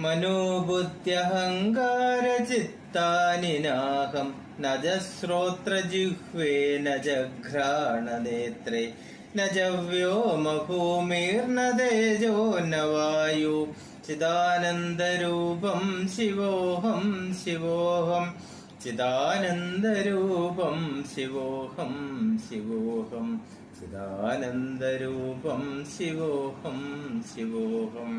മനോബുദ്ധ്യഹങ്കാരചിത്താനി നാഹം ന ച ശ്രോത്രജിഹ്വേ ന ച ഘ്രാണനേത്രേ ന ച വ്യോമഭൂമിർന തേജോ ന വായു ചിദാനന്ദരൂപം ശിവോഹം ശിവോഹം ചിദാനന്ദരൂപം ശിവോഹം ശിവോഹം ചിദാനന്ദരൂപം ശിവോഹം ശിവോഹം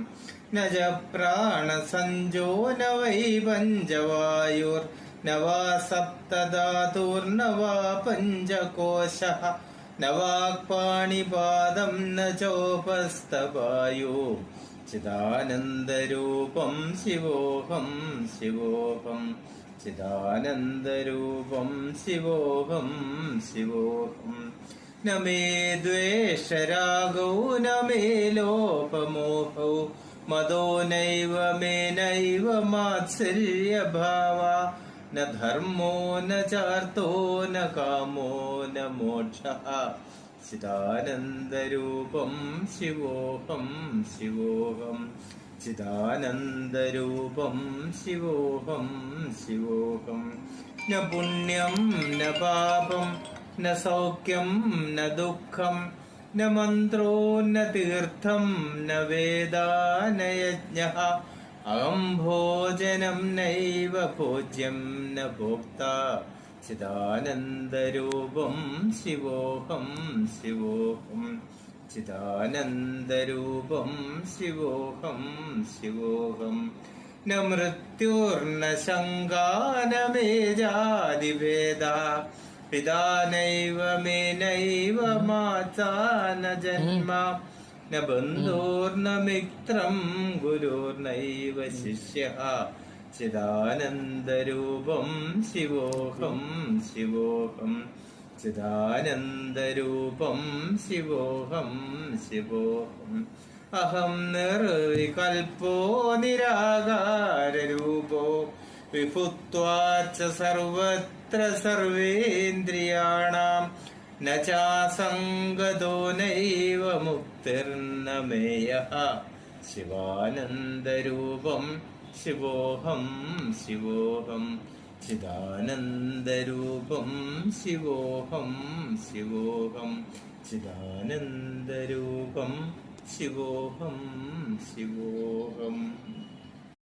ന ച പ്രാണസഞ്ജോ ന വൈ പഞ്ചവായുർ ന വാ സപ്തധാതുർന വാ പഞ്ചകോശഃ ന വാക്പാണിപാദം ന ചോപസ്ഥവായു ചിദാനന്ദരൂപം ശിവോഹം ശിവോഹം ചിദാനന്ദരൂപം ശിവോഹം ശിവോഹം ന മേ ദ്വേഷരാഗോ ന മേ ലോപമോഹോ മദോ നൈവ മേ നൈവ മാത്സര്യഭാവ ന ധർമ്മോ ന ചാർത്തോ ന കാമോ ന മോക്ഷഃ ചിദാനന്ദരൂപം ശിവോഹം ശിവോഹം ചിദാനന്ദരൂപം ശിവോഹം ശിവോഹം ന പുണ്യം ന പാപം ന സൗഖ്യം ന ദുഃഖം ന മന്ത്രോ ന തീർത്ഥം ന വേദാ ന യജ്ഞഃ അഹം ഭോജനം നൈവ ഭോജ്യം ന ഭോക്താ ചിദാനന്ദരൂപം ശിവോഹം ശിവോഹം ചിദാനന്ദരൂപം ശിവോഹം ശിവോഹം ന മൃത്യുർന ശങ്കാ ന മേ ജാതിഭേദഃ പിതാ നൈവ മേ നൈവ മാതാ ന ജന്മ ന ബന്ധുർന മിത്രം ഗുരുർനൈവ ശിഷ്യഃ ചിദാനന്ദരൂപം ശിവോഹം ശിവോഹം ചിദാനന്ദരൂപം ശിവോഹം ശിവോഹം അഹം നിർവികൽപോ നിരാകാരരൂപോ വിഭുത്വാച്ച സർവത്ര സർവേന്ദ്രിയാണാം ന ചാസംഗതോ നൈവ മുക്തിർന മേയഃ ശിവാനന്ദരൂപം ശിവോഹം ശിവോഹം ചിദാനന്ദരൂപം ശിവോഹം ശിവോഹം ചിദാനന്ദരൂപം ശിവോഹം ശിവോഹം